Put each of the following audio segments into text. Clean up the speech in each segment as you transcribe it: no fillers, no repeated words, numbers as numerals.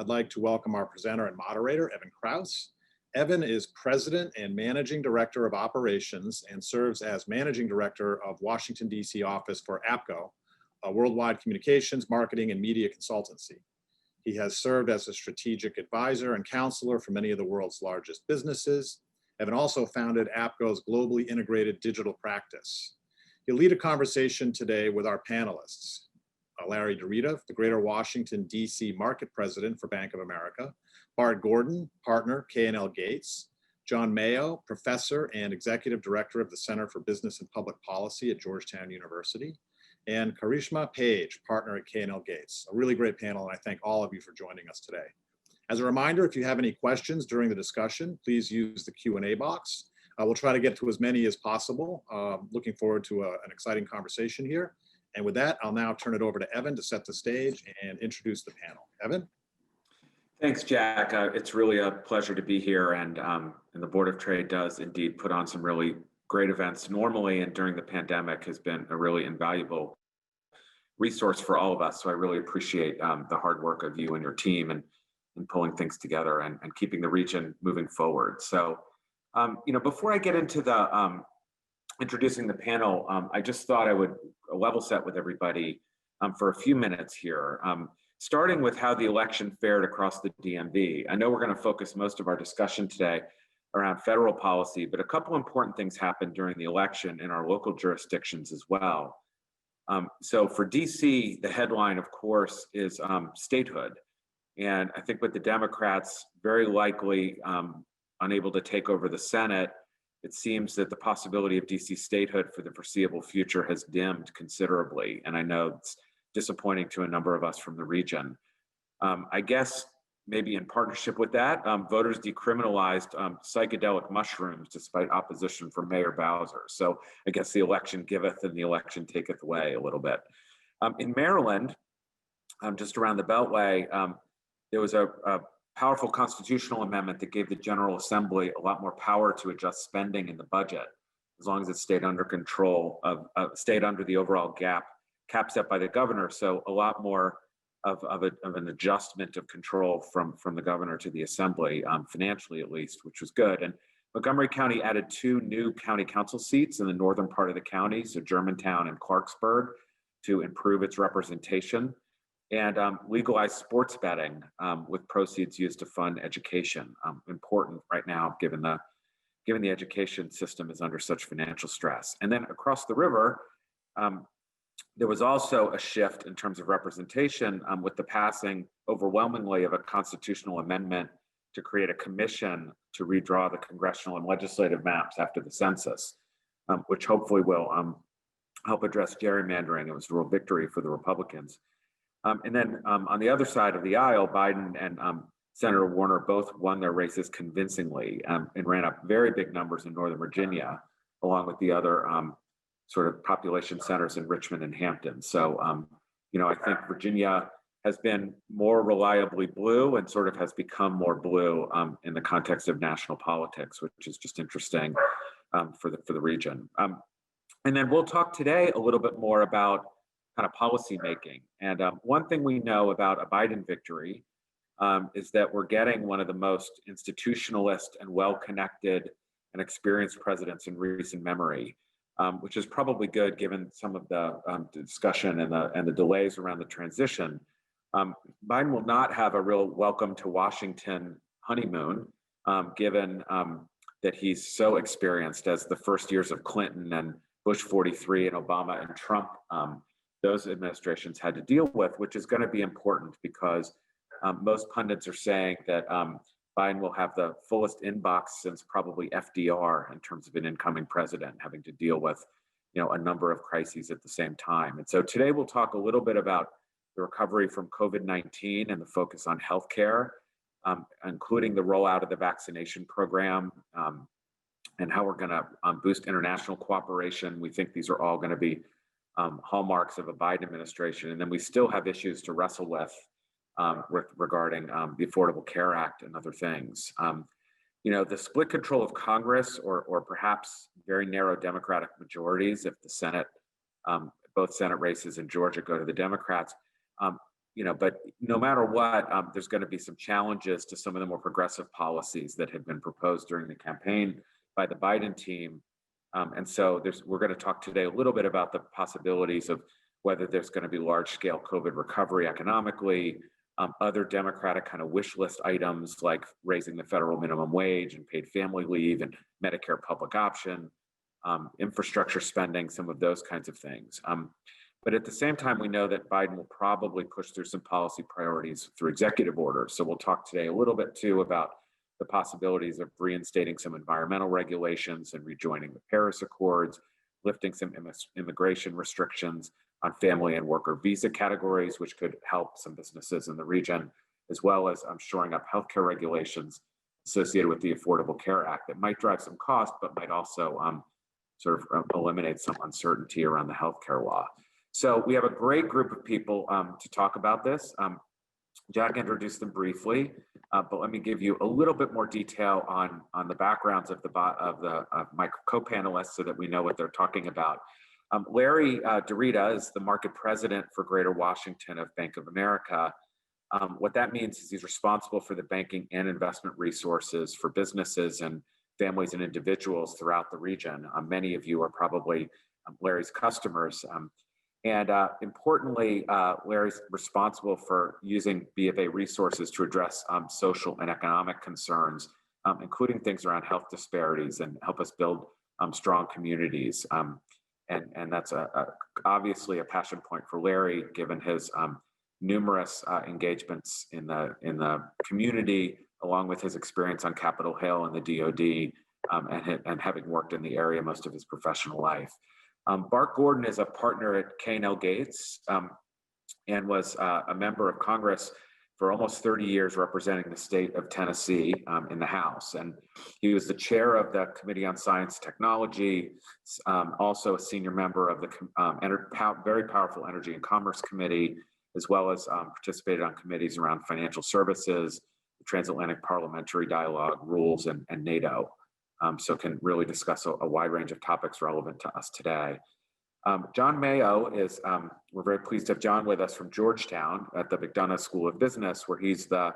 I'd like to welcome our presenter and moderator, Evan Kraus. Evan is President and Managing Director of Operations and serves as Managing Director of Washington, D.C. office for APCO, a worldwide communications, marketing, and media consultancy. He has served as a strategic advisor and counselor for many of the world's largest businesses. Evan also founded APCO's globally integrated digital practice. He'll lead a conversation today with our panelists. Larry Rita, the Greater Washington, D.C. Market President for Bank of America, Bart Gordon, Partner, K&L Gates, John Mayo, Professor and Executive Director of the Center for Business and Public Policy at Georgetown University, and Karishma Page, Partner at K&L Gates. A really great panel, and I thank all of you for joining us today. As a reminder, if you have any questions during the discussion, please use the Q&A box. We'll try to get to as many as possible. Looking forward to an exciting conversation here. And with that, I'll now turn it over to Evan to set the stage and introduce the panel. Evan? Thanks, Jack. It's really a pleasure to be here, and the Board of Trade does indeed put on some really great events normally, and during the pandemic has been a really invaluable resource for all of us. So I really appreciate the hard work of you and your team and pulling things together and keeping the region moving forward. So, before I get into the introducing the panel, I just thought I would level set with everybody for a few minutes here, starting with how the election fared across the DMV. I know we're going to focus most of our discussion today around federal policy, but a couple important things happened during the election in our local jurisdictions as well. So for DC, the headline, of course, is statehood. And I think with the Democrats very likely unable to take over the Senate, it seems that the possibility of DC statehood for the foreseeable future has dimmed considerably. And I know it's disappointing to a number of us from the region. I guess maybe in partnership with that, voters decriminalized psychedelic mushrooms despite opposition from Mayor Bowser. So I guess the election giveth and the election taketh away a little bit. In Maryland, just around the Beltway, there was a powerful constitutional amendment that gave the General Assembly a lot more power to adjust spending in the budget, as long as it stayed under control stayed under the overall cap set by the governor. So a lot more of an adjustment of control from the governor to the assembly, financially at least, which was good. And Montgomery County added 2 new county council seats in the northern part of the county, so Germantown and Clarksburg, to improve its representation, and legalized sports betting with proceeds used to fund education. Important right now, given the education system is under such financial stress. And then across the river, there was also a shift in terms of representation with the passing overwhelmingly of a constitutional amendment to create a commission to redraw the congressional and legislative maps after the census, which hopefully will help address gerrymandering. It was a real victory for the Republicans. And then on the other side of the aisle, Biden and Senator Warner both won their races convincingly and ran up very big numbers in Northern Virginia, along with the other sort of population centers in Richmond and Hampton. So, I think Virginia has been more reliably blue and sort of has become more blue in the context of national politics, which is just interesting for the region. And then we'll talk today a little bit more about kind of policy making. And one thing we know about a Biden victory is that we're getting one of the most institutionalist and well-connected and experienced presidents in recent memory, which is probably good given some of the discussion and the delays around the transition. Biden will not have a real welcome to Washington honeymoon, given that he's so experienced as the first years of Clinton and Bush 43 and Obama and Trump, those administrations had to deal with, which is going to be important because most pundits are saying that Biden will have the fullest inbox since probably FDR in terms of an incoming president having to deal with, a number of crises at the same time. And so today we'll talk a little bit about the recovery from COVID-19 and the focus on healthcare, including the rollout of the vaccination program and how we're going to boost international cooperation. We think these are all going to be hallmarks of a Biden administration. And then we still have issues to wrestle with regarding the Affordable Care Act and other things. The split control of Congress or perhaps very narrow Democratic majorities if the Senate, both Senate races in Georgia go to the Democrats, but no matter what, there's going to be some challenges to some of the more progressive policies that had been proposed during the campaign by the Biden team. And so we're going to talk today a little bit about the possibilities of whether there's going to be large-scale COVID recovery economically, other Democratic kind of wish list items like raising the federal minimum wage and paid family leave and Medicare public option, infrastructure spending, some of those kinds of things. But at the same time, we know that Biden will probably push through some policy priorities through executive orders. So we'll talk today a little bit too about the possibilities of reinstating some environmental regulations and rejoining the Paris Accords, lifting some immigration restrictions on family and worker visa categories, which could help some businesses in the region, as well as shoring up healthcare regulations associated with the Affordable Care Act that might drive some cost, but might also sort of eliminate some uncertainty around the healthcare law. So we have a great group of people to talk about this. Jack introduced them briefly, but let me give you a little bit more detail on the backgrounds of my co-panelists so that we know what they're talking about. Larry Rita is the market president for Greater Washington of Bank of America. What that means is he's responsible for the banking and investment resources for businesses and families and individuals throughout the region. Many of you are probably Larry's customers. And importantly, Larry's responsible for using BofA resources to address social and economic concerns, including things around health disparities and help us build strong communities. And that's obviously a passion point for Larry, given his numerous engagements in the community, along with his experience on Capitol Hill and the DoD, and having worked in the area most of his professional life. Bart Gordon is a partner at K&L Gates and was a member of Congress for almost 30 years, representing the state of Tennessee in the House. And he was the chair of the Committee on Science and Technology, also a senior member of the very powerful Energy and Commerce Committee, as well as participated on committees around financial services, the Transatlantic Parliamentary Dialogue, rules, and NATO. So can really discuss a wide range of topics relevant to us today. John Mayo is, we're very pleased to have John with us from Georgetown at the McDonough School of Business, where he's the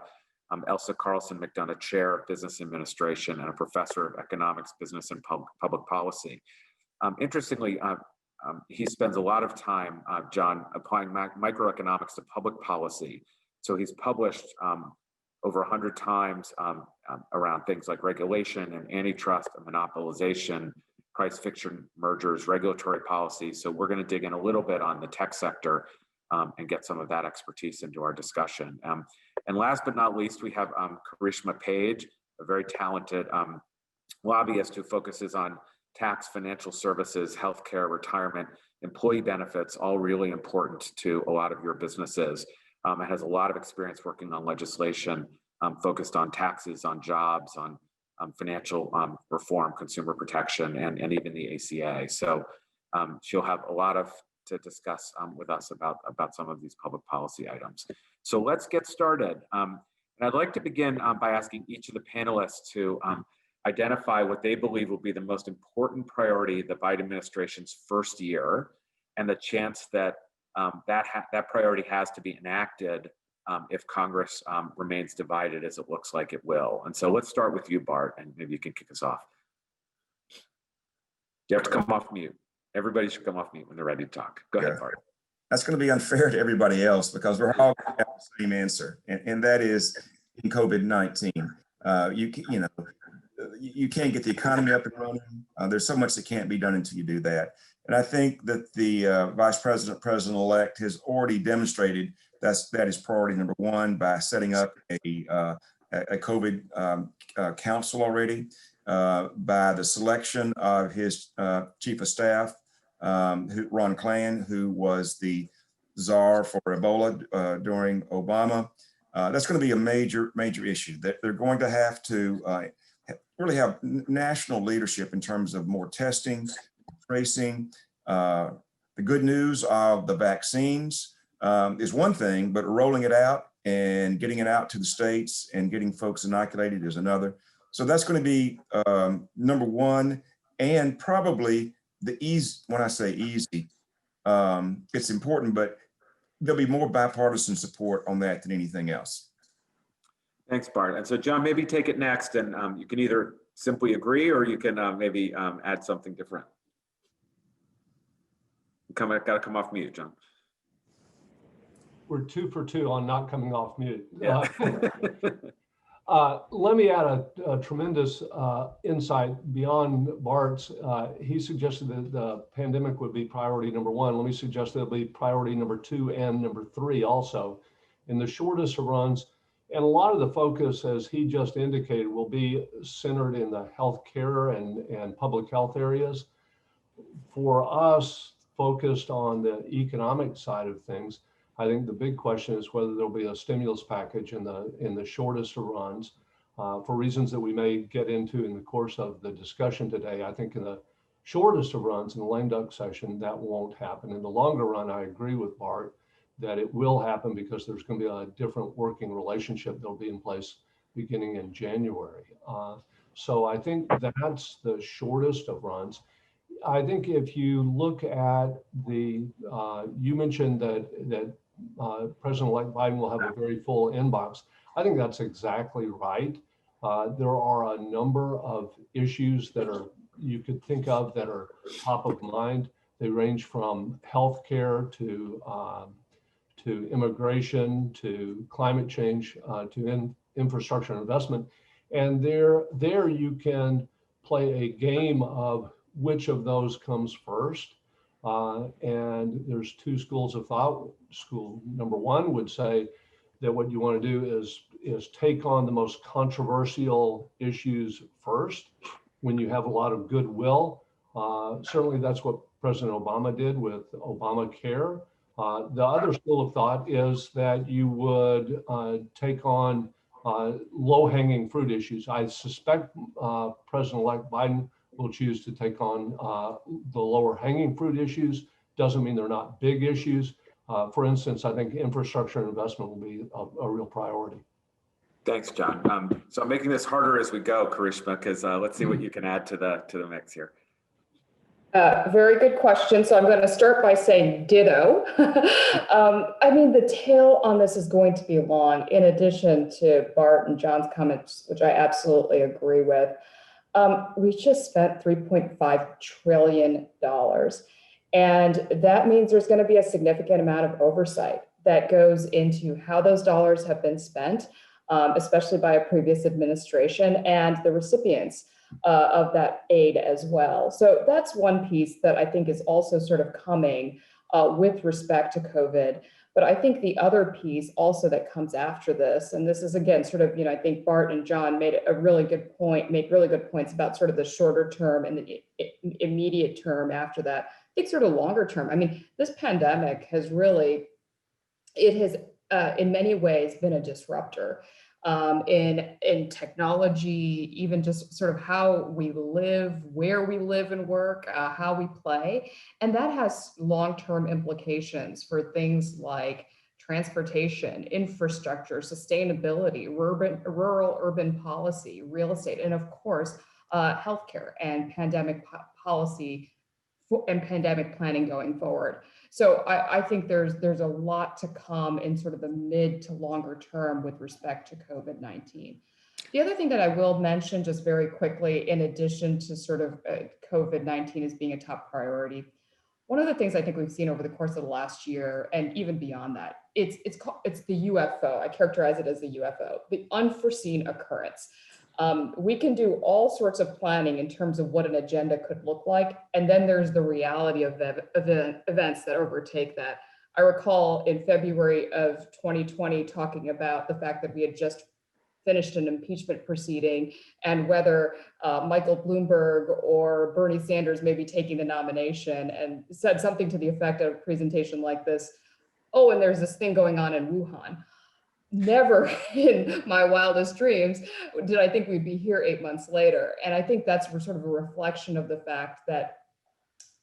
Elsa Carlson McDonough Chair of Business Administration and a professor of economics, business, and public policy. Interestingly, he spends a lot of time, John, applying microeconomics to public policy. So he's published over 100 times around things like regulation and antitrust and monopolization, price fixture mergers, regulatory policy. So we're going to dig in a little bit on the tech sector and get some of that expertise into our discussion. And last but not least, we have Karishma Page, a very talented lobbyist who focuses on tax, financial services, healthcare, retirement, employee benefits, all really important to a lot of your businesses. It has a lot of experience working on legislation focused on taxes, on jobs, on financial reform, consumer protection, and even the ACA. So she'll have a lot to discuss with us about some of these public policy items. So let's get started. And I'd like to begin by asking each of the panelists to identify what they believe will be the most important priority of the Biden administration's first year, and the chance that that priority has to be enacted if Congress remains divided, as it looks like it will. And so let's start with you, Bart, and maybe you can kick us off. You have to come off mute. Everybody should come off mute when they're ready to talk. Go ahead, Bart. That's going to be unfair to everybody else because we're all going to have the same answer, and that is in COVID-19. You can't get the economy up and running. There's so much that can't be done until you do that. And I think that the Vice President, President-elect has already demonstrated that is priority number one by setting up a COVID council already, by the selection of his chief of staff, Ron Klain, who was the czar for Ebola during Obama. That's going to be a major issue. That they're going to have to really have national leadership in terms of more testing, tracing. The good news of the vaccines is one thing, but rolling it out and getting it out to the states and getting folks inoculated is another. So that's going to be number one, and probably the easy. When I say easy, it's important, but there'll be more bipartisan support on that than anything else. Thanks, Bart. And so John, maybe take it next, and you can either simply agree or you can maybe add something different. Got to come off mute, John. We're 2 for 2 on not coming off mute. Yeah. Let me add a tremendous insight beyond Bart's. He suggested that the pandemic would be priority number 1. Let me suggest that it'll be priority number 2 and number 3 also. In the shortest of runs, and a lot of the focus, as he just indicated, will be centered in the healthcare and public health areas. For us, focused on the economic side of things, I think the big question is whether there'll be a stimulus package in the shortest of runs. For reasons that we may get into in the course of the discussion today, I think in the shortest of runs, in the lame duck session, that won't happen. In the longer run, I agree with Bart that it will happen because there's going to be a different working relationship that'll be in place beginning in January. So I think that's the shortest of runs. I think if you look at the, you mentioned that President-elect Biden will have a very full inbox. I think that's exactly right. There are a number of issues that you could think of that are top of mind. They range from healthcare to immigration, to climate change, to infrastructure investment. And there you can play a game of which of those comes first. And there's 2 schools of thought. School number 1 would say that what you want to do is take on the most controversial issues first when you have a lot of goodwill. Certainly that's what President Obama did with Obamacare. The other school of thought is that you would take on low-hanging fruit issues. I suspect President-elect Biden will choose to take on the lower hanging fruit issues. Doesn't mean they're not big issues. For instance, I think infrastructure and investment will be a real priority. Thanks, John. So I'm making this harder as we go, Karishma, because let's see what you can add to the mix here. Very good question. So I'm going to start by saying ditto. I mean, the tail on this is going to be long, in addition to Bart and John's comments, which I absolutely agree with. We just spent $3.5 trillion. And that means there's going to be a significant amount of oversight that goes into how those dollars have been spent, especially by a previous administration and the recipients of that aid as well. So that's one piece that I think is also sort of coming with respect to COVID. But I think the other piece also that comes after this, and this is again sort of, I think Bart and John made a really good point, make really good points about sort of the shorter term and the immediate term after that. I think sort of longer term. I mean, this pandemic has really, it has in many ways been a disruptor in technology, even just sort of how we live, where we live and work, how we play. And that has long-term implications for things like transportation, infrastructure, sustainability, rural-urban policy, real estate, and of course, healthcare and pandemic policy and pandemic planning going forward. So I think there's a lot to come in sort of the mid to longer term with respect to COVID-19. The other thing that I will mention just very quickly, in addition to sort of COVID-19 as being a top priority, one of the things I think we've seen over the course of the last year and even beyond that, it's the UFO. I characterize it as the UFO, the unforeseen occurrence. We can do all sorts of planning in terms of what an agenda could look like. And then there's the reality of events that overtake that. I recall in February of 2020 talking about the fact that we had just finished an impeachment proceeding and whether Michael Bloomberg or Bernie Sanders may be taking the nomination, and said something to the effect of a presentation like this, oh, and there's this thing going on in Wuhan. Never in my wildest dreams did I think we'd be here 8 months later. And I think that's sort of a reflection of the fact that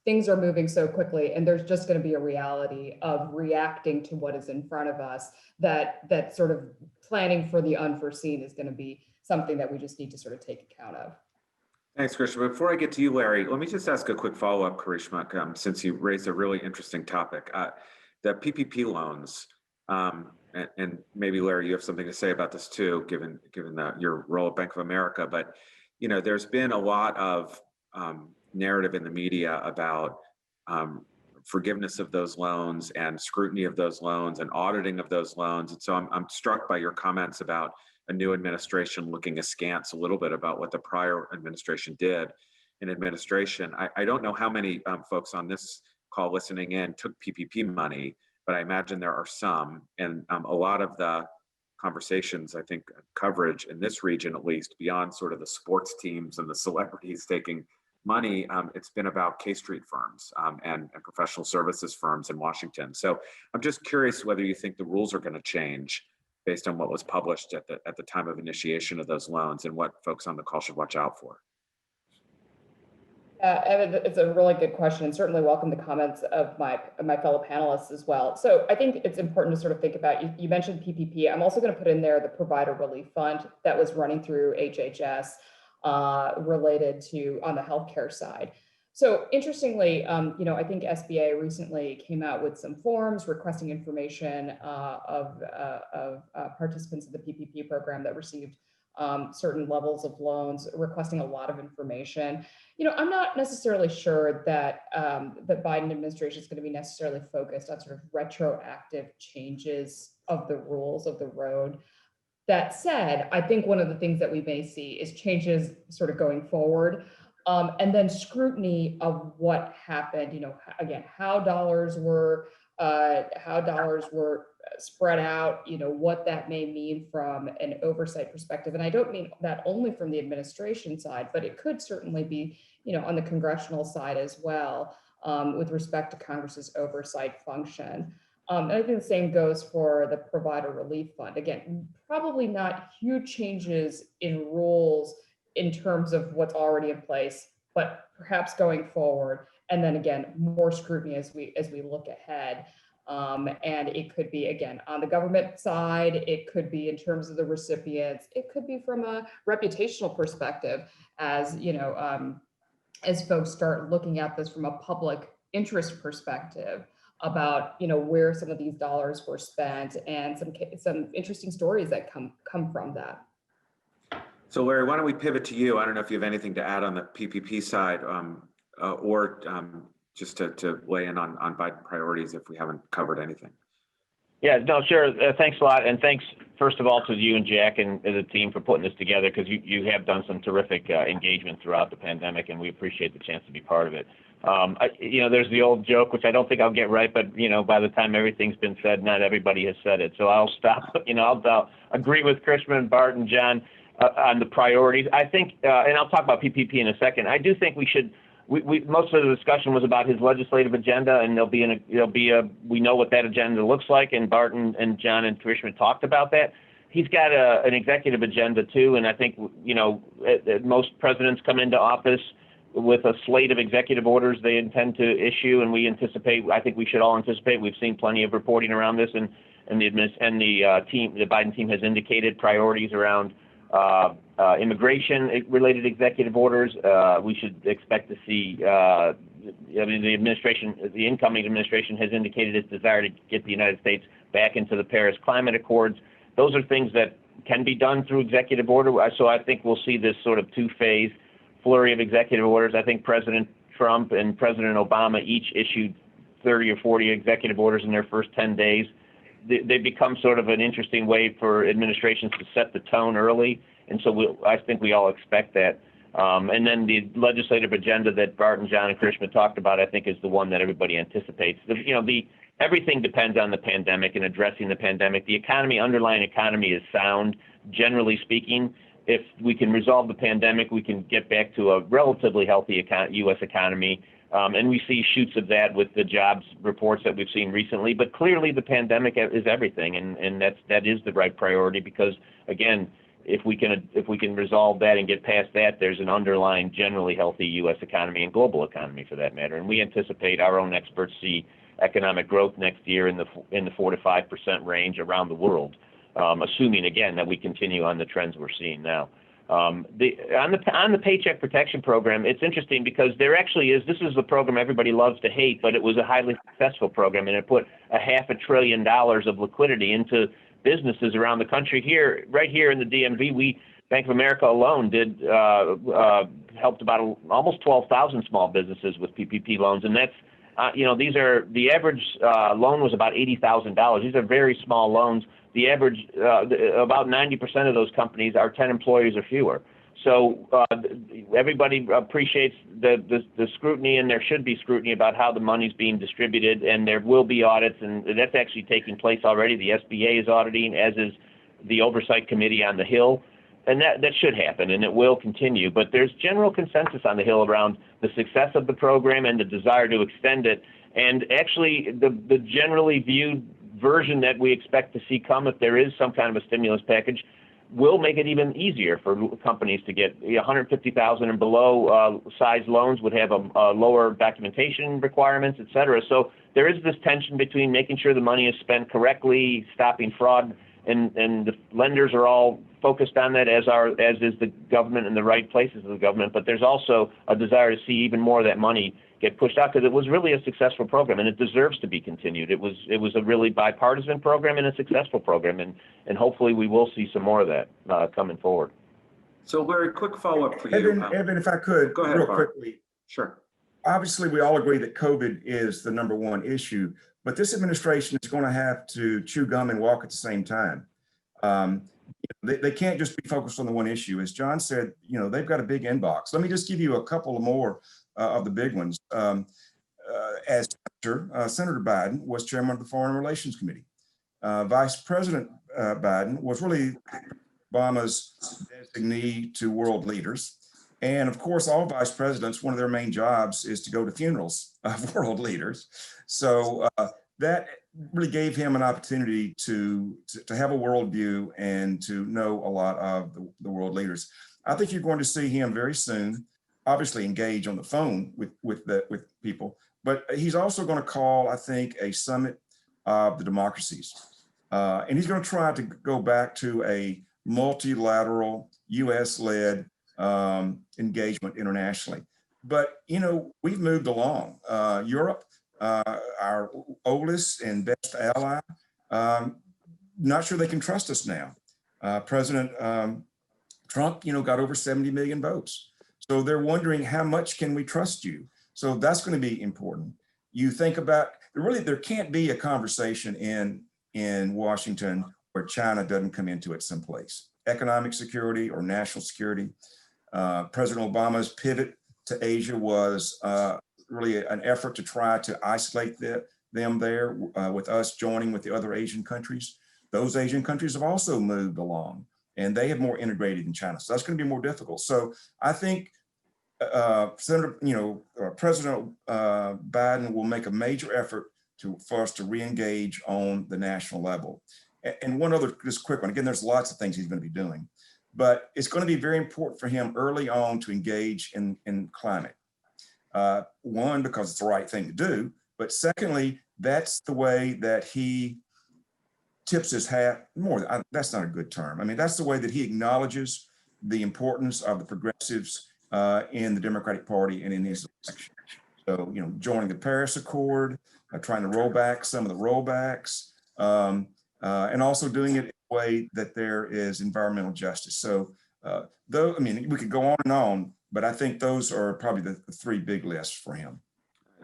things are moving so quickly, and there's just going to be a reality of reacting to what is in front of us, that sort of planning for the unforeseen is going to be something that we just need to sort of take account of. Thanks, Karishma. Before I get to you, Larry, let me just ask a quick follow-up, Karishma, since you raised a really interesting topic. The PPP loans, and maybe Larry, you have something to say about this too, given your role at Bank of America. But there's been a lot of narrative in the media about forgiveness of those loans and scrutiny of those loans and auditing of those loans. And so I'm struck by your comments about a new administration looking askance a little bit about what the prior administration did in administration. I don't know how many folks on this call listening in took PPP money, but I imagine there are some. And a lot of the conversations, I think, coverage in this region, at least, beyond sort of the sports teams and the celebrities taking money, it's been about K Street firms and professional services firms in Washington. So I'm just curious whether you think the rules are going to change based on what was published at the time of initiation of those loans and what folks on the call should watch out for. Evan, it's a really good question, and certainly welcome the comments of my fellow panelists as well. So I think it's important to sort of think about, you mentioned PPP. I'm also going to put in there the Provider Relief Fund that was running through HHS related to on the healthcare side. So interestingly, I think SBA recently came out with some forms requesting information of participants in the PPP program that received certain levels of loans, requesting a lot of information. I'm not necessarily sure that the Biden administration is going to be necessarily focused on sort of retroactive changes of the rules of the road. That said, I think one of the things that we may see is changes sort of going forward, and then scrutiny of what happened. Again, how dollars were spread out, what that may mean from an oversight perspective. And I don't mean that only from the administration side, but it could certainly be, on the congressional side as well, with respect to Congress's oversight function. And I think the same goes for the Provider Relief Fund. Again, probably not huge changes in rules in terms of what's already in place, but perhaps going forward. And then again, more scrutiny as we look ahead. And it could be, again, on the government side, it could be in terms of the recipients, it could be from a reputational perspective, as as folks start looking at this from a public interest perspective about where some of these dollars were spent, and some interesting stories that come from that. So Larry, why don't we pivot to you? I don't know if you have anything to add on the PPP side, or just to weigh in on Biden priorities if we haven't covered anything. Yeah, no, sure. Thanks a lot. And thanks, first of all, to you and Jack and the team for putting this together, because you have done some terrific engagement throughout the pandemic, and we appreciate the chance to be part of it. There's the old joke, which I don't think I'll get right, but, by the time everything's been said, not everybody has said it. So I'll stop. I'll agree with Karishma and Bart and John on the priorities. I think, and I'll talk about PPP in a second. I do think we should. Most of the discussion was about his legislative agenda, and we know what that agenda looks like, and Bart and John and Karishma talked about that. He's got an executive agenda too, and I think most presidents come into office with a slate of executive orders they intend to issue, and I think we should all anticipate. We've seen plenty of reporting around this, and the Biden team has indicated priorities around immigration-related executive orders. We should expect to see. The incoming administration has indicated its desire to get the United States back into the Paris Climate Accords. Those are things that can be done through executive order. So I think we'll see this sort of two-phase flurry of executive orders. I think President Trump and President Obama each issued 30 or 40 executive orders in their first 10 days. They become sort of an interesting way for administrations to set the tone early, and so I think we all expect that. And then the legislative agenda that Bart and John and Karishma talked about, I think, is the one that everybody anticipates. Everything depends on the pandemic and addressing the pandemic. The underlying economy is sound, generally speaking. If we can resolve the pandemic, we can get back to a relatively healthy U.S. economy. And we see shoots of that with the jobs reports that we've seen recently. But clearly the pandemic is everything, and that is the right priority, because, again, if we can resolve that and get past that, there's an underlying generally healthy U.S. economy and global economy for that matter. And we anticipate, our own experts see economic growth next year in the 4 to 5% range around the world, assuming, again, that we continue on the trends we're seeing now. On the Paycheck Protection Program, it's interesting because there actually is, this is the program everybody loves to hate, but it was a highly successful program, and it put $500 billion of liquidity into businesses around the country. Here, right here in the DMV, Bank of America alone helped about almost 12,000 small businesses with PPP loans, and that's these are, the average loan was about $80,000. These are very small loans. The average, about 90% of those companies are 10 employees or fewer. So everybody appreciates the scrutiny, and there should be scrutiny about how the money's being distributed, and there will be audits, and that's actually taking place already. The SBA is auditing, as is the Oversight Committee on the Hill. And that should happen, and it will continue. But there's general consensus on the Hill around the success of the program and the desire to extend it. And actually, the generally viewed version that we expect to see come, if there is some kind of a stimulus package, will make it even easier for companies to get $150,000 and below size loans, would have a lower documentation requirements, et cetera. So there is this tension between making sure the money is spent correctly, stopping fraud, and the lenders are all focused on that, as is the government and the right places of the government. But there's also a desire to see even more of that money get pushed out, because it was really a successful program and it deserves to be continued. It was a really bipartisan program and a successful program, and hopefully we will see some more of that coming forward. So Larry, quick follow-up for you. Evan, if I could, go ahead, real Bart. quickly. Sure. Obviously, we all agree that COVID is the #1 issue, but this administration is going to have to chew gum and walk at the same time. They can't just be focused on the one issue. As John said, they've got a big inbox. Let me just give you a couple of more of the big ones. As Senator Biden was chairman of the Foreign Relations Committee. Vice President Biden was really Obama's designee to world leaders. And of course, all vice presidents, one of their main jobs is to go to funerals of world leaders. So that really gave him an opportunity to have a worldview and to know a lot of the world leaders. I think you're going to see him very soon, obviously engage on the phone with people, but he's also going to call, I think, a summit of the democracies. And he's going to try to go back to a multilateral US-led engagement internationally. But, we've moved along. Europe, our oldest and best ally, not sure they can trust us now. President Trump, got over 70 million votes. So they're wondering, how much can we trust you? So that's going to be important. You think about, there can't be a conversation in Washington where China doesn't come into it someplace. Economic security or national security. President Obama's pivot to Asia was really an effort to try to isolate them there, with us joining with the other Asian countries. Those Asian countries have also moved along, and they have more integrated in China. So that's going to be more difficult. So I think President Biden will make a major effort for us to re-engage on the national level. And one other, just quick one. Again, there's lots of things he's going to be doing, but it's going to be very important for him early on to engage in climate. One, because it's the right thing to do, but secondly, that's the way that he tips his hat more. That's not a good term. I mean, that's the way that he acknowledges the importance of the progressives in the Democratic Party and in his election. So, joining the Paris Accord, trying to roll back some of the rollbacks, and also doing it in a way that there is environmental justice. So, we could go on, but I think those are probably the three big lists for him.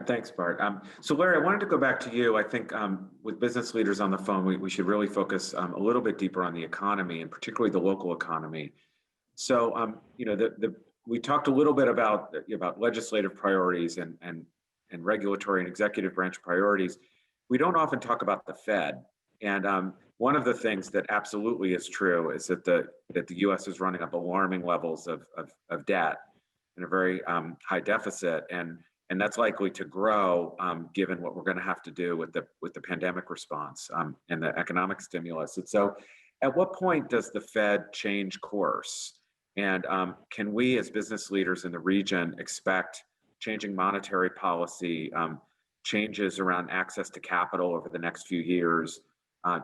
Thanks, Bart. So Larry, I wanted to go back to you. I think with business leaders on the phone, we should really focus a little bit deeper on the economy, and particularly the local economy. So, we talked a little bit about legislative priorities and regulatory and executive branch priorities. We don't often talk about the Fed. And one of the things that absolutely is true is that the U.S. is running up alarming levels of debt and a very high deficit, and that's likely to grow given what we're going to have to do with the pandemic response and the economic stimulus. And so, at what point does the Fed change course? And can we, as business leaders in the region, expect changing monetary policy, changes around access to capital over the next few years,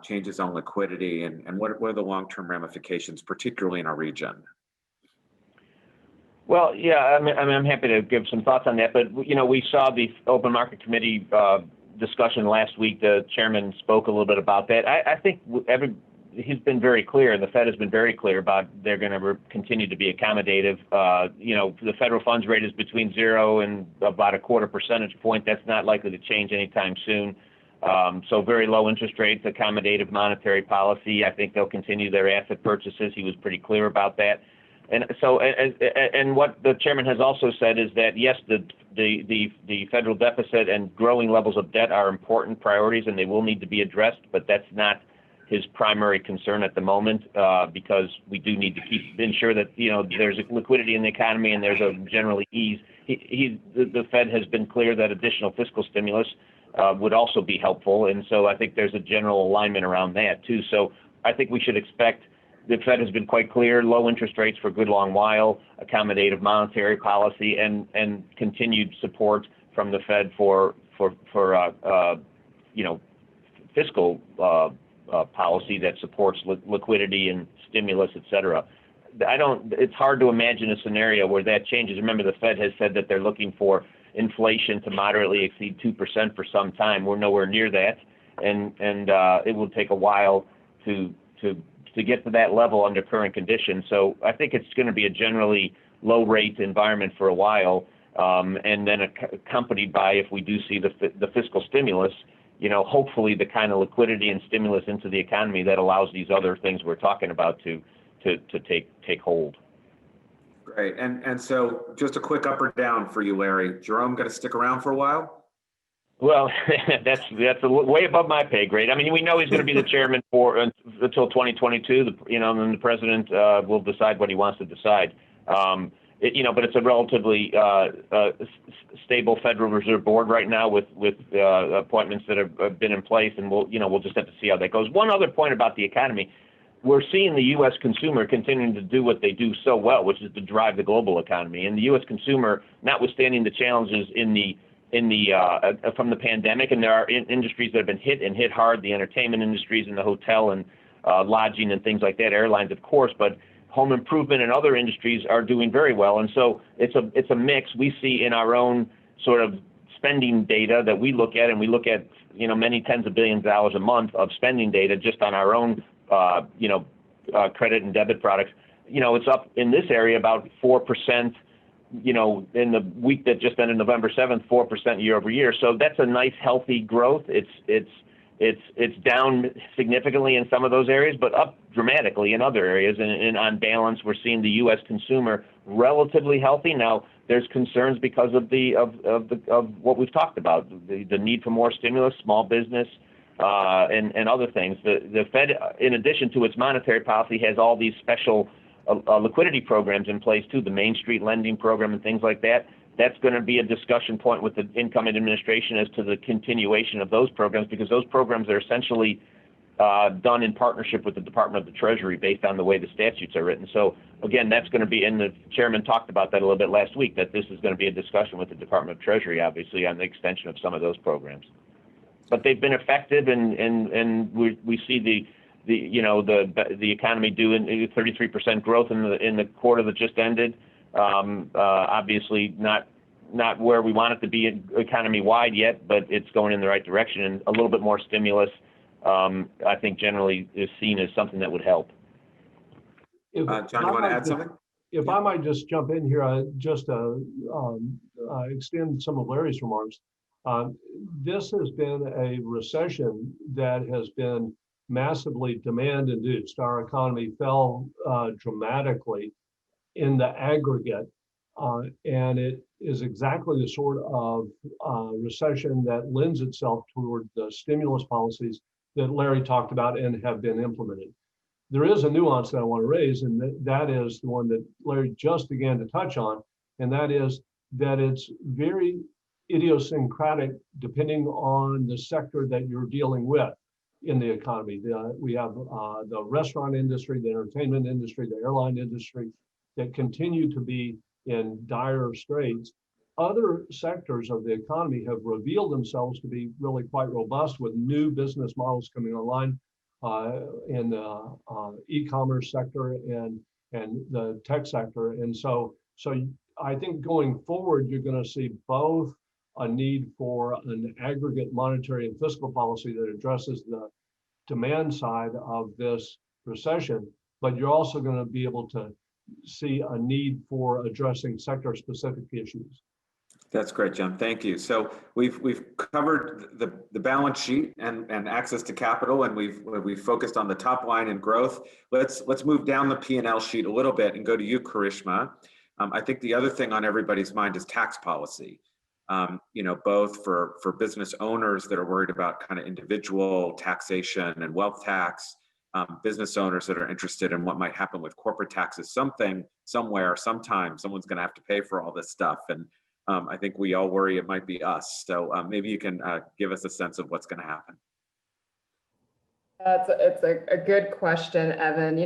changes on liquidity, and what are the long-term ramifications, particularly in our region? Well, yeah, I'm happy to give some thoughts on that, but we saw the Open Market Committee discussion last week. The chairman spoke a little bit about that. I think he's been very clear, and the Fed has been very clear about they're going to continue to be accommodative. The federal funds rate is between 0 and about a 0.25 percentage point. That's not likely to change anytime soon. So very low interest rates, accommodative monetary policy. I think they'll continue their asset purchases. He was pretty clear about that. And so, and what the chairman has also said is that, yes, the federal deficit and growing levels of debt are important priorities, and they will need to be addressed, but that's not his primary concern at the moment, because we do need to ensure that, there's liquidity in the economy and there's a generally ease. The Fed has been clear that additional fiscal stimulus would also be helpful. And so I think there's a general alignment around that too. So I think we should expect, the Fed has been quite clear, low interest rates for a good long while, accommodative monetary policy, and continued support from the Fed for fiscal policy that supports liquidity and stimulus, et cetera. It's hard to imagine a scenario where that changes. Remember, the Fed has said that they're looking for inflation to moderately exceed 2% for some time. We're nowhere near that, and it will take a while to get to that level under current conditions. So I think it's going to be a generally low rate environment for a while, and then accompanied by, if we do see the fiscal stimulus, hopefully the kind of liquidity and stimulus into the economy that allows these other things we're talking about to take hold. Great. And so just a quick up or down for you, Larry. Jerome going to stick around for a while? Well, that's way above my pay grade. I mean, we know he's going to be the chairman until 2022. And then the president will decide what he wants to decide. But it's a relatively stable Federal Reserve Board right now with appointments that have been in place, and we'll just have to see how that goes. One other point about the economy: we're seeing the U.S. consumer continuing to do what they do so well, which is to drive the global economy. And the U.S. consumer, notwithstanding the challenges from the pandemic, and there are industries that have been hit hard, the entertainment industries and the hotel and lodging and things like that, airlines, of course, but home improvement and other industries are doing very well. And so it's a mix. We see in our own sort of spending data that we look at, and we look at, many tens of billions of dollars a month of spending data just on our own, credit and debit products. It's up in this area about 4%, in the week that just ended November 7th, 4% year over year. So that's a nice, healthy growth. It's down significantly in some of those areas, but up dramatically in other areas. And on balance, we're seeing the U.S. consumer relatively healthy. Now, there's concerns because of what we've talked about, the need for more stimulus, small business, and other things. The Fed, in addition to its monetary policy, has all these special liquidity programs in place too, the Main Street lending program and things like that. That's going to be a discussion point with the incoming administration as to the continuation of those programs, because those programs are essentially done in partnership with the Department of the Treasury based on the way the statutes are written. So again, that's going to be, and the chairman talked about that a little bit last week, that this is going to be a discussion with the Department of Treasury, obviously, on the extension of some of those programs. But they've been effective, and we see the economy doing 33% growth in the quarter that just ended. Obviously not where we want it to be economy wide yet, but it's going in the right direction, and a little bit more stimulus, I think generally is seen as something that would help. John, you want to add something? If I might just jump in here, just extend some of Larry's remarks. This has been a recession that has been massively demand induced. Our economy fell dramatically in the aggregate, and it is exactly the sort of recession that lends itself toward the stimulus policies that Larry talked about and have been implemented. There is a nuance that I want to raise, and that is the one that Larry just began to touch on, and that is that it's very idiosyncratic depending on the sector that you're dealing with in the economy. We have the restaurant industry, the entertainment industry, the airline industry that continue to be in dire straits. Other sectors of the economy have revealed themselves to be really quite robust, with new business models coming online in the e-commerce sector and the tech sector. And so So I think going forward, you're going to see both a need for an aggregate monetary and fiscal policy that addresses the demand side of this recession, but you're also going to be able to see a need for addressing sector-specific issues. That's great, John. Thank you. So we've covered the balance sheet and access to capital, and we've focused on the top line and growth. Let's move down the P&L sheet a little bit and go to you, Karishma. I think the other thing on everybody's mind is tax policy. Both for business owners that are worried about kind of individual taxation and wealth tax, business owners that are interested in what might happen with corporate taxes. Somewhere, sometime, someone's going to have to pay for all this stuff, and I think we all worry it might be us. So maybe you can give us a sense of what's going to happen. It's a good question, Evan.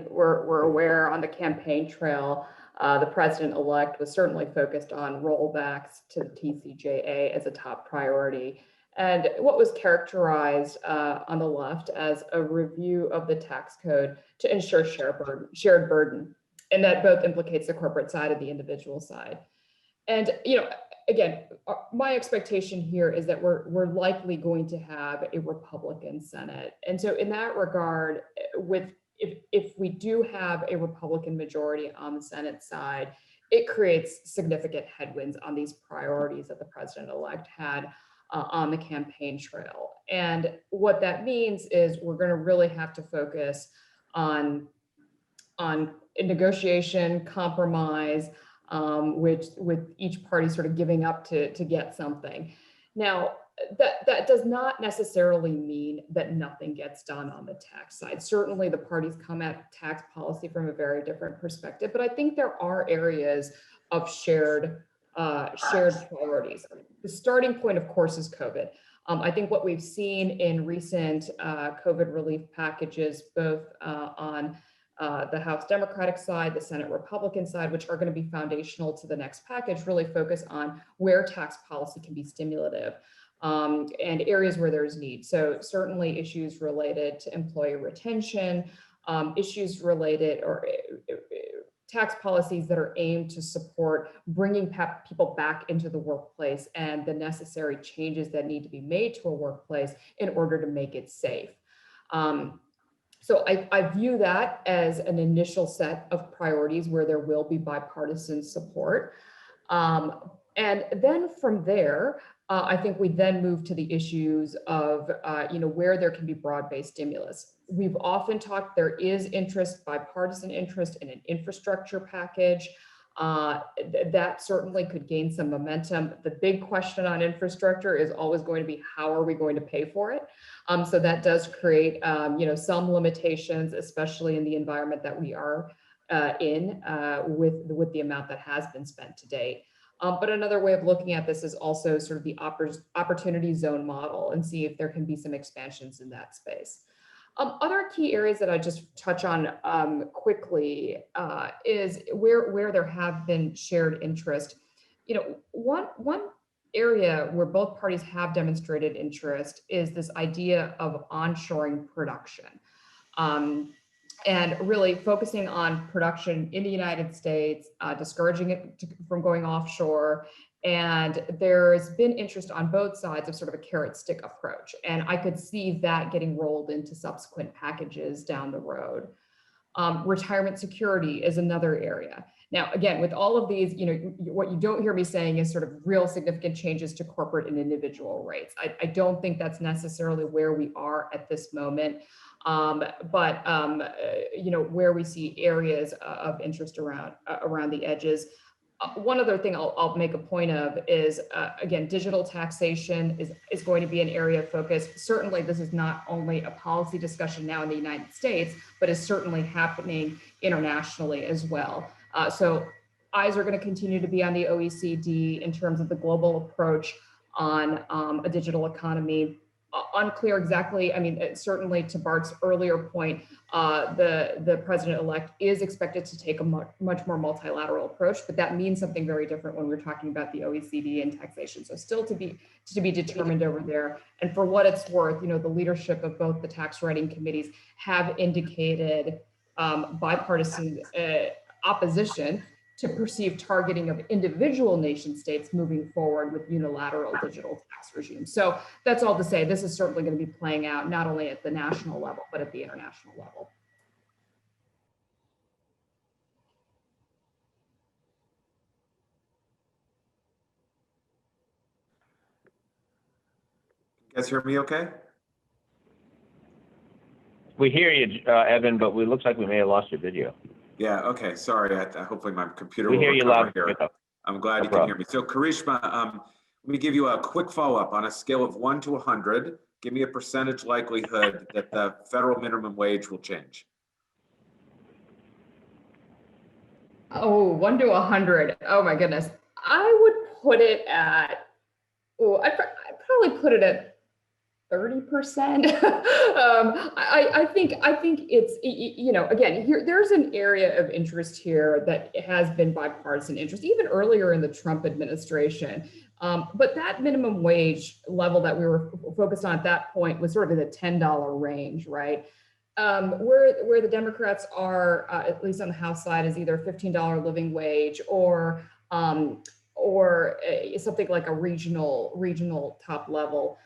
We're aware on the campaign trail, the president-elect was certainly focused on rollbacks to the TCJA as a top priority. And what was characterized on the left as a review of the tax code to ensure shared burden, and that both implicates the corporate side and the individual side. And, again, my expectation here is that we're likely going to have a Republican Senate. And so in that regard, if we do have a Republican majority on the Senate side, it creates significant headwinds on these priorities that the president-elect had on the campaign trail. And what that means is we're going to really have to focus on negotiation, compromise, with each party sort of giving up to get something. Now, that does not necessarily mean that nothing gets done on the tax side. Certainly the parties come at tax policy from a very different perspective, but I think there are areas of shared priorities. The starting point, of course, is COVID. I think what we've seen in recent COVID relief packages, both on the House Democratic side, the Senate Republican side, which are going to be foundational to the next package, really focus on where tax policy can be stimulative and areas where there's need. So certainly issues related to employee retention, issues related or tax policies that are aimed to support bringing people back into the workplace and the necessary changes that need to be made to a workplace in order to make it safe. So I view that as an initial set of priorities where there will be bipartisan support. And then from there, I think we then move to the issues of, where there can be broad-based stimulus. We've often talked, there is interest, bipartisan interest in an infrastructure package. That certainly could gain some momentum. The big question on infrastructure is always going to be, how are we going to pay for it? So that does create, some limitations, especially in the environment that we are in with the amount that has been spent to date. But another way of looking at this is also sort of the opportunity zone model and see if there can be some expansions in that space. Other key areas that I just touch on quickly is where there have been shared interest. One area where both parties have demonstrated interest is this idea of onshoring production. And really focusing on production in the United States, discouraging it from going offshore. And there's been interest on both sides of sort of a carrot stick approach. And I could see that getting rolled into subsequent packages down the road. Retirement security is another area. Now, again, with all of these, what you don't hear me saying is sort of real significant changes to corporate and individual rates. I don't think that's necessarily where we are at this moment. But where we see areas of interest around the edges. One other thing I'll make a point of is, again, digital taxation is going to be an area of focus. Certainly, this is not only a policy discussion now in the United States, but is certainly happening internationally as well. So eyes are going to continue to be on the OECD in terms of the global approach on a digital economy. Unclear exactly. Certainly to Bart's earlier point, the president-elect is expected to take a much more multilateral approach, but that means something very different when we're talking about the OECD and taxation. So still to be determined over there. And for what it's worth, the leadership of both the tax writing committees have indicated bipartisan opposition to perceive targeting of individual nation states moving forward with unilateral digital tax regimes. So that's all to say, this is certainly going to be playing out not only at the national level, but at the international level. You guys hear me okay? We hear you, Evan, but it looks like we may have lost your video. Yeah, okay, sorry. Hopefully my computer We will hear you recover loud. here. I'm glad No you can problem. hear me. So Karishma, let me give you a quick follow-up. On a scale of 1 to 100, give me a percentage likelihood that the federal minimum wage will change. Oh, 1 to 100. Oh my goodness. I would put it at, I'd probably put it at 30%. I think it's, you know, again, there's an area of interest here that has been bipartisan interest, even earlier in the Trump administration. But that minimum wage level that we were focused on at that point was sort of in the $10 range, right? Where the Democrats are, at least on the House side, is either $15 living wage or something like a regional top level.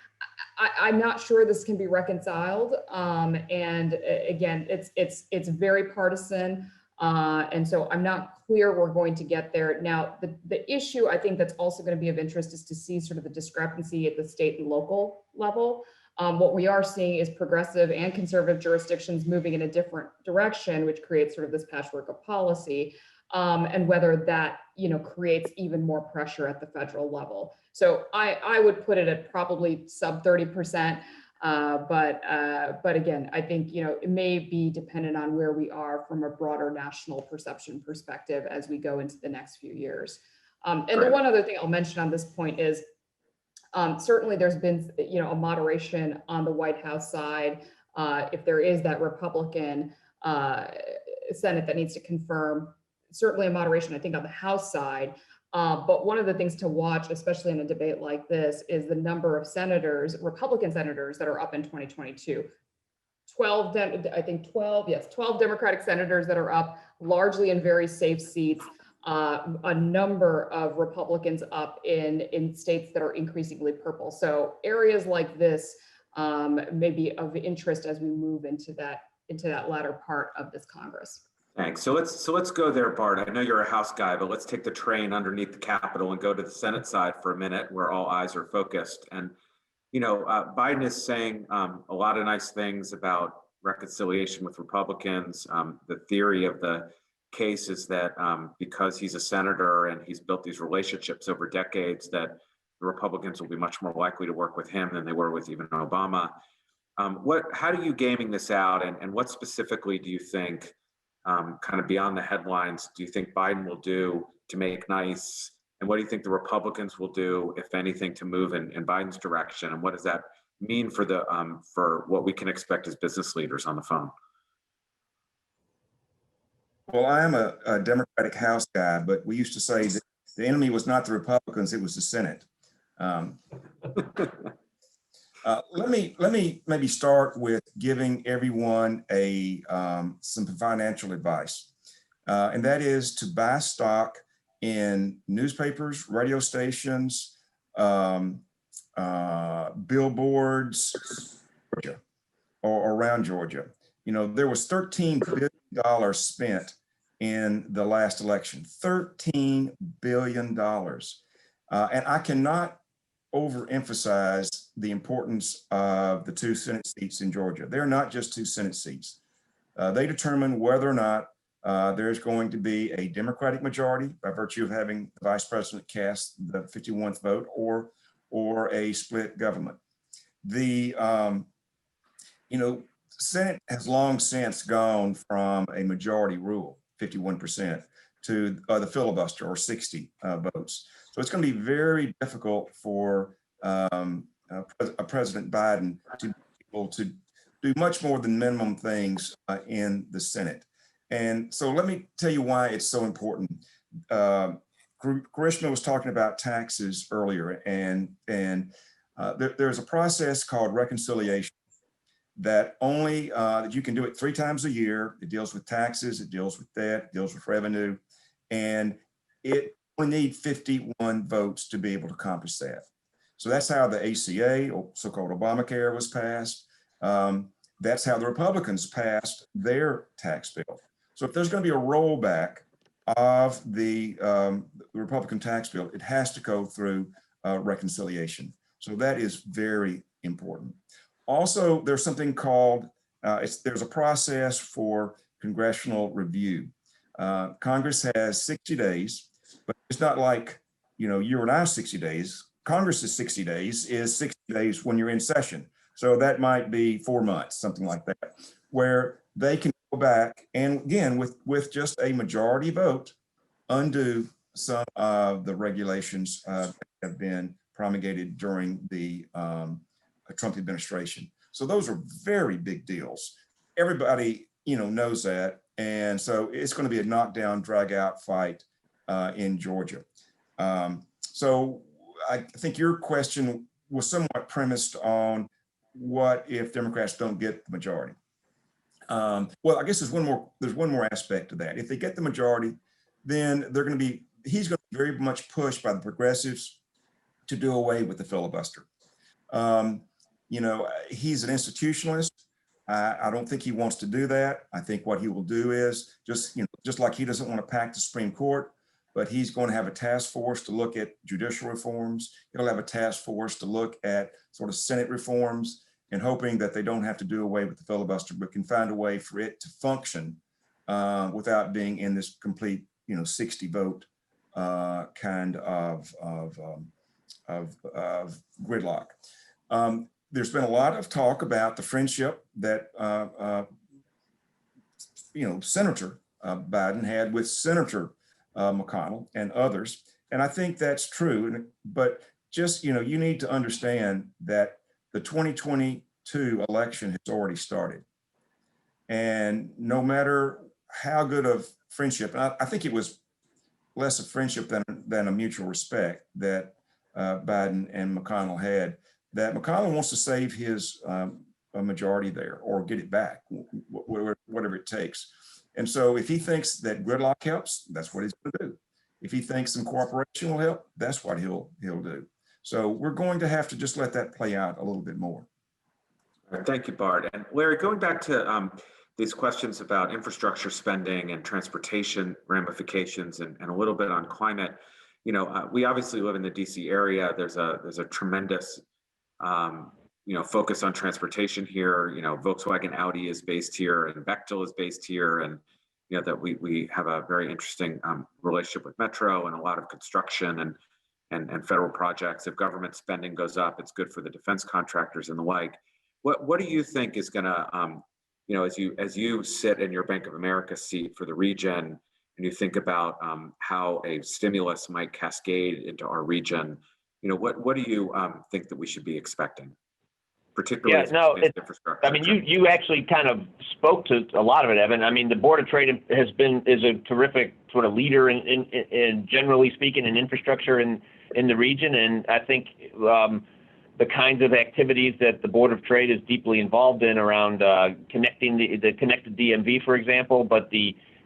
I'm not sure this can be reconciled. And again, it's very partisan. And so I'm not clear we're going to get there. Now, the issue I think that's also going to be of interest is to see sort of the discrepancy at the state and local level. What we are seeing is progressive and conservative jurisdictions moving in a different direction, which creates sort of this patchwork of policy, and whether that, you know, creates even more pressure at the federal level. So I would put it at probably sub 30%. But again, I think, you know, it may be dependent on where we are from a broader national perception perspective as we go into the next few years. And the one other thing I'll mention on this point is, certainly there's been, you know, a moderation on the White House side. If there is that Republican Senate that needs to confirm, certainly a moderation, I think, on the House side. But one of the things to watch, especially in a debate like this, is the number of senators, Republican senators, that are up in 2022. 12 Democratic senators that are up, largely in very safe seats. A number of Republicans up in states that are increasingly purple. So areas like this may be of interest as we move into that latter part of this Congress. Thanks. So let's go there, Bart. I know you're a House guy, but let's take the train underneath the Capitol and go to the Senate side for a minute, where all eyes are focused. And you know, Biden is saying a lot of nice things about reconciliation with Republicans. The theory of the case is that because he's a senator and he's built these relationships over decades, that the Republicans will be much more likely to work with him than they were with even Obama. How do you gaming this out, and what specifically do you think, kind of beyond the headlines, do you think Biden will do to make nice? And what do you think the Republicans will do, if anything, to move in Biden's direction? And what does that mean for for what we can expect as business leaders on the phone? Well, I am a Democratic House guy, but we used to say that the enemy was not the Republicans, it was the Senate. Let me maybe start with giving everyone some financial advice, and that is to buy stock in newspapers, radio stations, billboards, Georgia, or around Georgia. You know, there was $13 billion spent in the last election, $13 billion. And I cannot overemphasize the importance of the 2 Senate seats in Georgia. They're not just 2 Senate seats. They determine whether or not there's going to be a Democratic majority by virtue of having the vice president cast the 51st vote, or a split government. The Senate has long since gone from a majority rule, 51%, to the filibuster, or 60 votes. So it's going to be very difficult for President Biden to be able to do much more than minimum things in the Senate. And so let me tell you why it's so important. Karishma was talking about taxes earlier, and there's a process called reconciliation that only that you can do it 3 times a year. It deals with taxes, it deals with debt, it deals with revenue. And it only need 51 votes to be able to accomplish that. So that's how the ACA, or so-called Obamacare, was passed. That's how the Republicans passed their tax bill. So if there's going to be a rollback of the Republican tax bill, it has to go through reconciliation. So that is very important. Also, there's something called, there's a process for congressional review. Congress has 60 days, but it's not like, you and I 60 days. Congress's 60 days is 60 days when you're in session. So that might be 4 months, something like that, where they can go back and again, with just a majority vote, undo some of the regulations that have been promulgated during the Trump administration. So those are very big deals. Everybody, knows that. And so it's going to be a knockdown, drag out fight in Georgia. So I think your question was somewhat premised on what if Democrats don't get the majority. Well, I guess there's one more aspect to that. If they get the majority, then he's going to be very much pushed by the progressives to do away with the filibuster. He's an institutionalist. I don't think he wants to do that. I think what he will do is just like he doesn't want to pack the Supreme Court, but he's going to have a task force to look at judicial reforms. He'll have a task force to look at sort of Senate reforms, and hoping that they don't have to do away with the filibuster, but can find a way for it to function without being in this complete, 60 vote kind of gridlock. There's been a lot of talk about the friendship that, Senator Biden had with Senator McConnell and others. And I think that's true. But just, you need to understand that the 2022 election has already started. And no matter how good of friendship, and I think it was less of friendship than a mutual respect that Biden and McConnell had, that McConnell wants to save his a majority there or get it back, whatever it takes. And so if he thinks that gridlock helps, that's what he's going to do. If he thinks some cooperation will help, that's what he'll do. So we're going to have to just let that play out a little bit more. Thank you, Bart. And Larry, going back to these questions about infrastructure spending and transportation ramifications and a little bit on climate, we obviously live in the DC area. There's a tremendous focus on transportation here. Volkswagen Audi is based here, and Bechtel is based here, and that we have a very interesting relationship with Metro and a lot of construction and federal projects. If government spending goes up, it's good for the defense contractors and the like. What do you think is going to, as you sit in your Bank of America seat for the region, and you think about how a stimulus might cascade into our region, what do you think that we should be expecting, particularly infrastructure? I mean, you actually kind of spoke to a lot of it, Evan. I mean, the Board of Trade is a terrific sort of leader in generally speaking in infrastructure in the region, and I think the kinds of activities that the Board of Trade is deeply involved in around connecting the connected DMV, for example, but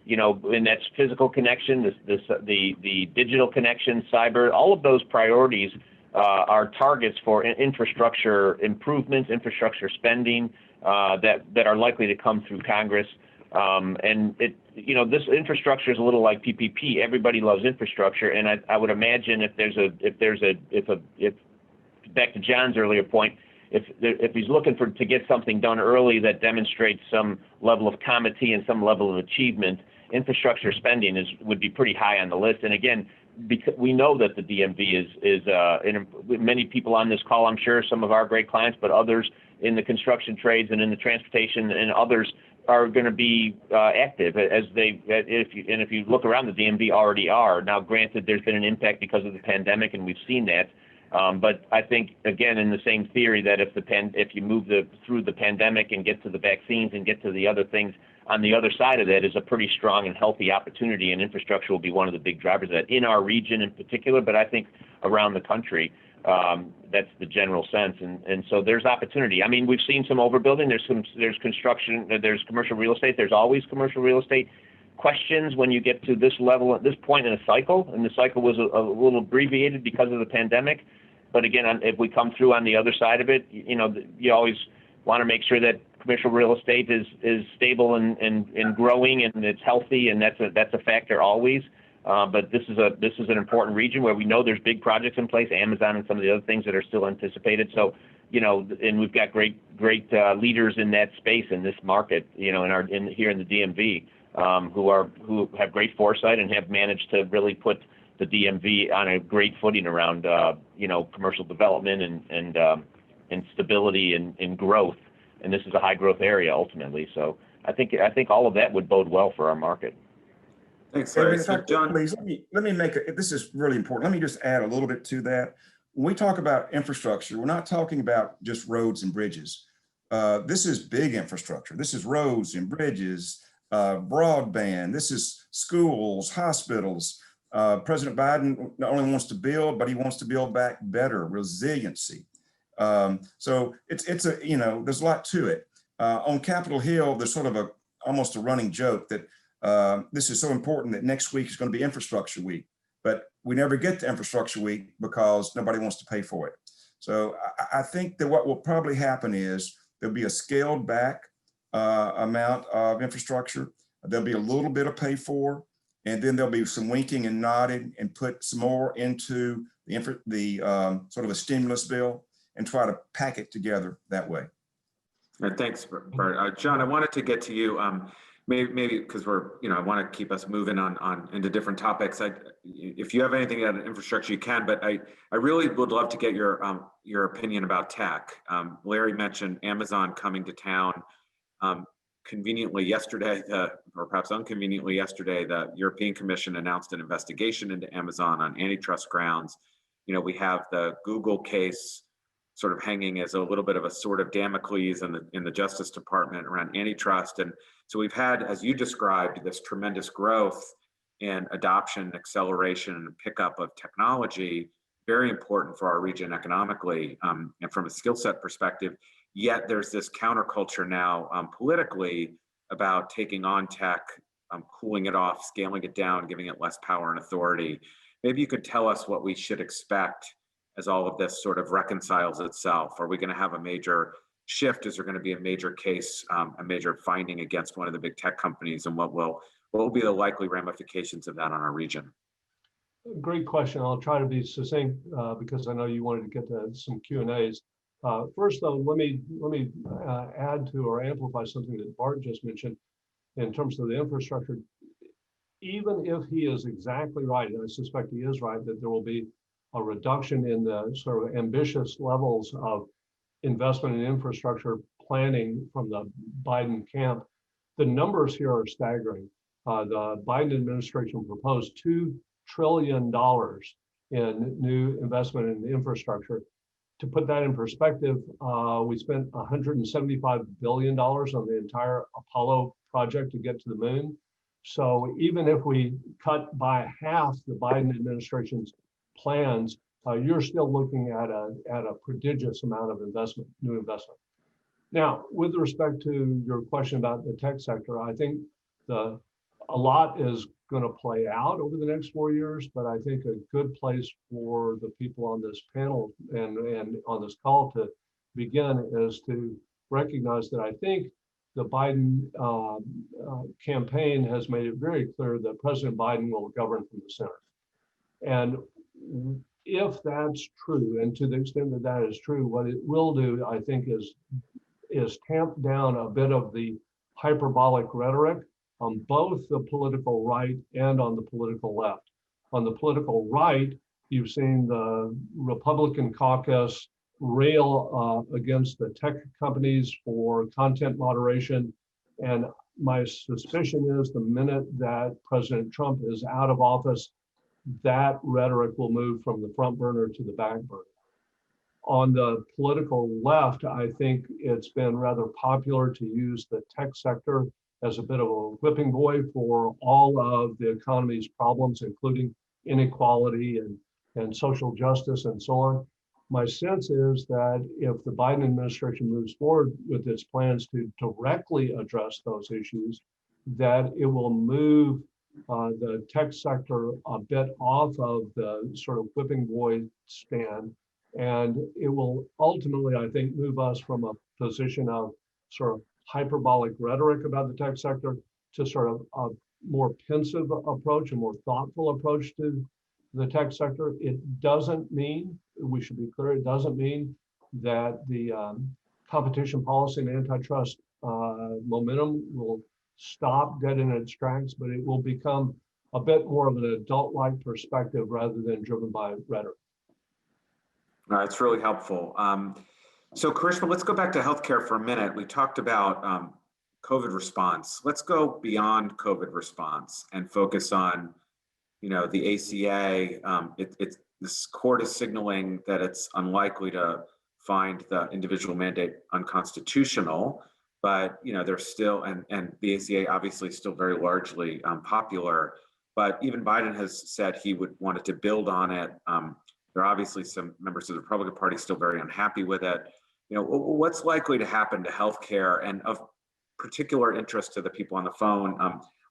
and that's physical connection, the digital connection, cyber, all of those priorities are targets for infrastructure improvements, infrastructure spending that are likely to come through Congress. And this infrastructure is a little like PPP. Everybody loves infrastructure, and I would imagine if back to John's earlier point, if he's looking to get something done early that demonstrates some level of comity and some level of achievement, infrastructure spending would be pretty high on the list. And again, because we know that the DMV is many people on this call, I'm sure some of our great clients, but others in the construction trades and in the transportation and others are going to be active if you look around, the DMV already are. Now, granted, there's been an impact because of the pandemic, and we've seen that. But I think, again, in the same theory that if you move through the pandemic and get to the vaccines and get to the other things, on the other side of that is a pretty strong and healthy opportunity, and infrastructure will be one of the big drivers of that in our region in particular, but I think around the country. That's the general sense, and so there's opportunity. I mean, we've seen some overbuilding. There's construction. There's commercial real estate. There's always commercial real estate. questions when you get to this level at this point in a cycle, and the cycle was a little abbreviated because of the pandemic. But again, if we come through on the other side of it, you know, you always want to make sure that commercial real estate is stable and growing and it's healthy, and that's a factor always. But this is an important region where we know there's big projects in place, Amazon and some of the other things that are still anticipated. So, you know, and we've got great leaders in that space in this market, you know, here in the DMV, who have great foresight and have managed to really put the DMV on a great footing around, you know, commercial development and stability and growth. And this is a high growth area ultimately. So I think all of that would bode well for our market. Thanks, Larry. So John, please let me make this is really important. Let me just add a little bit to that. When we talk about infrastructure, we're not talking about just roads and bridges. This is big infrastructure. This is roads and bridges, broadband. This is schools, hospitals. President Biden not only wants to build, but he wants to build back better, resiliency. So it's a, you know, there's a lot to it. On Capitol Hill, there's sort of almost a running joke that this is so important that next week is going to be infrastructure week, but we never get to infrastructure week because nobody wants to pay for it. So I think that what will probably happen is there'll be a scaled back amount of infrastructure. There'll be a little bit of pay for, and then there'll be some winking and nodding and put some more into the sort of a stimulus bill and try to pack it together that way. All right, thanks, Bart. John, I wanted to get to you. Maybe because I want to keep us moving on into different topics. If you have anything on infrastructure, you can, but I really would love to get your opinion about tech. Larry mentioned Amazon coming to town. Conveniently yesterday, or perhaps unconveniently yesterday, the European Commission announced an investigation into Amazon on antitrust grounds. You know, we have the Google case sort of hanging as a little bit of a sword of Damocles in the Justice Department around antitrust. And so we've had, as you described, this tremendous growth in adoption, acceleration, and pickup of technology, very important for our region economically and from a skill set perspective. Yet there's this counterculture now politically about taking on tech, cooling it off, scaling it down, giving it less power and authority. Maybe you could tell us what we should expect as all of this sort of reconciles itself. Are we going to have a major shift? Is there going to be a major case, a major finding against one of the big tech companies? And what will be the likely ramifications of that on our region? Great question. I'll try to be succinct because I know you wanted to get to some Q&As. First, though, let me add to or amplify something that Bart just mentioned in terms of the infrastructure. Even if he is exactly right, and I suspect he is right, that there will be a reduction in the sort of ambitious levels of investment in infrastructure planning from the Biden camp, the numbers here are staggering. The Biden administration proposed $2 trillion in new investment in infrastructure. To put that in perspective, we spent $175 billion on the entire Apollo project to get to the moon. So even if we cut by half the Biden administration's plans, you're still looking at a prodigious amount of investment, new investment. Now, with respect to your question about the tech sector, I think a lot is going to play out over the next 4 years, but I think a good place for the people on this panel and on this call to begin is to recognize that I think the Biden campaign has made it very clear that President Biden will govern from the center. And if that's true, and to the extent that that is true, what it will do, I think, is tamp down a bit of the hyperbolic rhetoric on both the political right and on the political left. On the political right, you've seen the Republican caucus rail against the tech companies for content moderation. And my suspicion is the minute that President Trump is out of office, that rhetoric will move from the front burner to the back burner. On the political left, I think it's been rather popular to use the tech sector as a bit of a whipping boy for all of the economy's problems, including inequality and social justice and so on. My sense is that if the Biden administration moves forward with its plans to directly address those issues, that it will move the tech sector a bit off of the sort of whipping boy stand. And it will ultimately, I think, move us from a position of sort of hyperbolic rhetoric about the tech sector to sort of a more pensive approach, a more thoughtful approach to the tech sector. It doesn't mean, we should be clear, it doesn't mean that the competition policy and antitrust momentum will stop dead in its tracks, but it will become a bit more of an adult-like perspective rather than driven by rhetoric. It's really helpful. So Karishma, let's go back to healthcare for a minute. We talked about COVID response. Let's go beyond COVID response and focus on, the ACA. This court is signaling that it's unlikely to find the individual mandate unconstitutional, but there's still, and the ACA obviously still very largely popular, but even Biden has said he would want to build on it. There are obviously some members of the Republican Party still very unhappy with it. What's likely to happen to healthcare, and of particular interest to the people on the phone,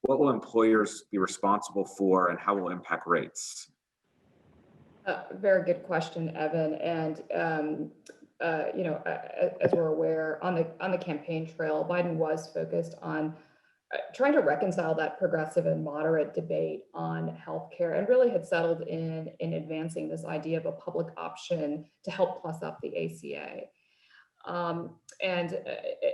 what will employers be responsible for, and how will it impact rates? Very good question, Evan. And as we're aware, on the campaign trail, Biden was focused on trying to reconcile that progressive and moderate debate on healthcare, and really had settled in advancing this idea of a public option to help plus up the ACA. And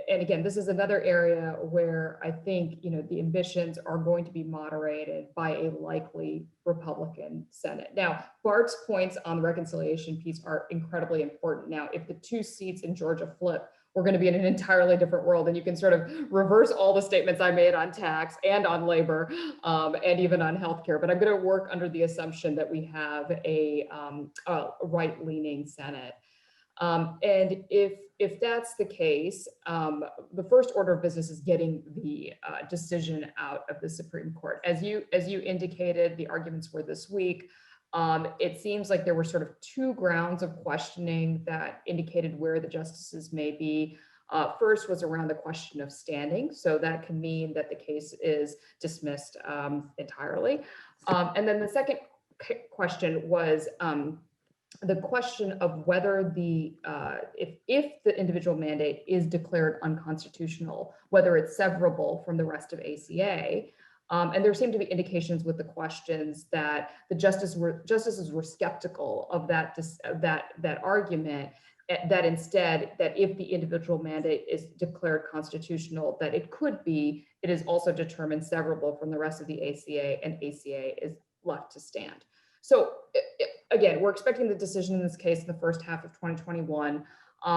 again, this is another area where I think the ambitions are going to be moderated by a likely Republican Senate. Now, Bart's points on the reconciliation piece are incredibly important. Now, if the two seats in Georgia flip, we're going to be in an entirely different world, and you can sort of reverse all the statements I made on tax and on labor and even on healthcare. But I'm going to work under the assumption that we have a right-leaning Senate. And if that's the case, the first order of business is getting the decision out of the Supreme Court. As you indicated, the arguments were this week. It seems like there were sort of two grounds of questioning that indicated where the justices may be. First was around the question of standing. So that can mean that the case is dismissed entirely. And then the second question was the question of whether if the individual mandate is declared unconstitutional, whether it's severable from the rest of ACA. And there seemed to be indications with the questions that the justices were skeptical of that argument, that instead, that if the individual mandate is declared constitutional, that it is also determined severable from the rest of the ACA, and ACA is left to stand. So again, we're expecting the decision in this case in the first half of 2021,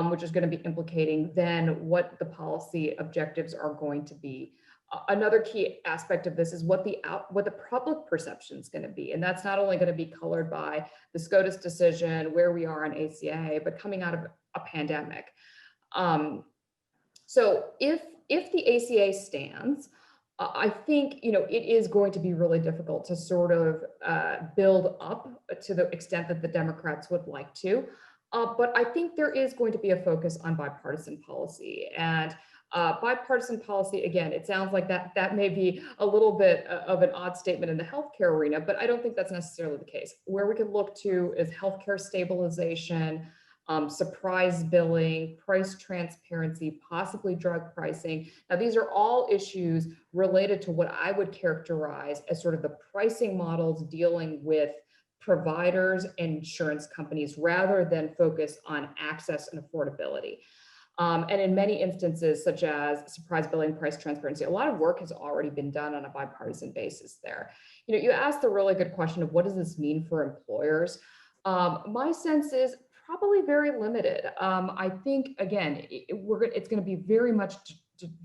which is going to be implicating then what the policy objectives are going to be. Another key aspect of this is what the public perception is going to be. And that's not only going to be colored by the SCOTUS decision, where we are on ACA, but coming out of a pandemic. So if the ACA stands, I think it is going to be really difficult to sort of build up to the extent that the Democrats would like to. But I think there is going to be a focus on bipartisan policy. And bipartisan policy, again, it sounds like that may be a little bit of an odd statement in the healthcare arena, but I don't think that's necessarily the case. Where we can look to is healthcare stabilization, surprise billing, price transparency, possibly drug pricing. Now, these are all issues related to what I would characterize as sort of the pricing models dealing with providers and insurance companies, rather than focus on access and affordability. And in many instances, such as surprise billing, price transparency, a lot of work has already been done on a bipartisan basis there. You asked the really good question of what does this mean for employers? My sense is probably very limited. I think, again, it's going to be very much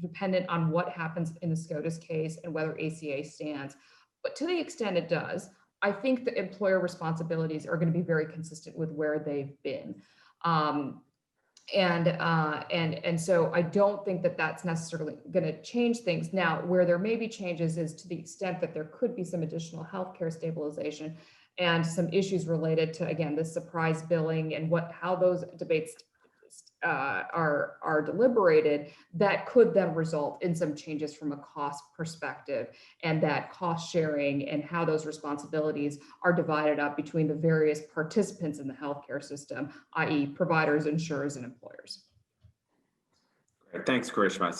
dependent on what happens in the SCOTUS case and whether ACA stands. But to the extent it does, I think the employer responsibilities are going to be very consistent with where they've been. And so I don't think that that's necessarily going to change things. Now, where there may be changes is to the extent that there could be some additional healthcare stabilization and some issues related to, again, the surprise billing and how those debates are deliberated, that could then result in some changes from a cost perspective, and that cost sharing and how those responsibilities are divided up between the various participants in the healthcare system, i.e. providers, insurers, and employers. Great. Thanks, Karishma.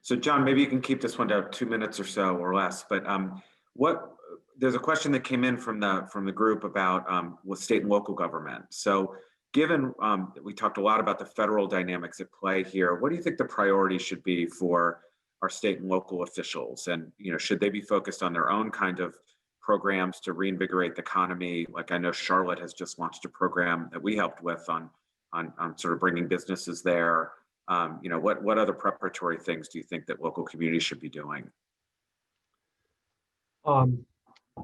So John, maybe you can keep this one to 2 minutes or so or less, but there's a question that came in from the group about with state and local government. So given that we talked a lot about the federal dynamics at play here, what do you think the priority should be for our state and local officials? And, you know, should they be focused on their own kind of programs to reinvigorate the economy? Like I know Charlotte has just launched a program that we helped with on sort of bringing businesses there. You know, what other preparatory things do you think that local communities should be doing?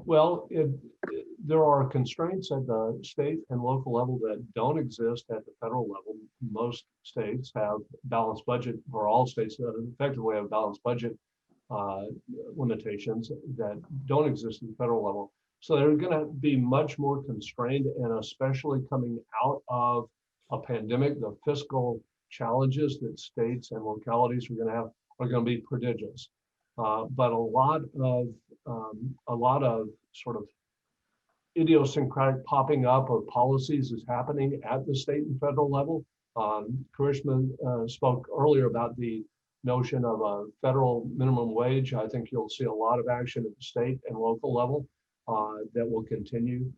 Well, there are constraints at the state and local level that don't exist at the federal level. Most states have balanced budget, or all states that effectively have balanced budget limitations that don't exist at the federal level. So they're going to be much more constrained, and especially coming out of a pandemic, the fiscal challenges that states and localities are going to have are going to be prodigious. But a lot of sort of idiosyncratic popping up of policies is happening at the state and federal level. Karishma spoke earlier about the notion of a federal minimum wage. I think you'll see a lot of action at the state and local level that will continue.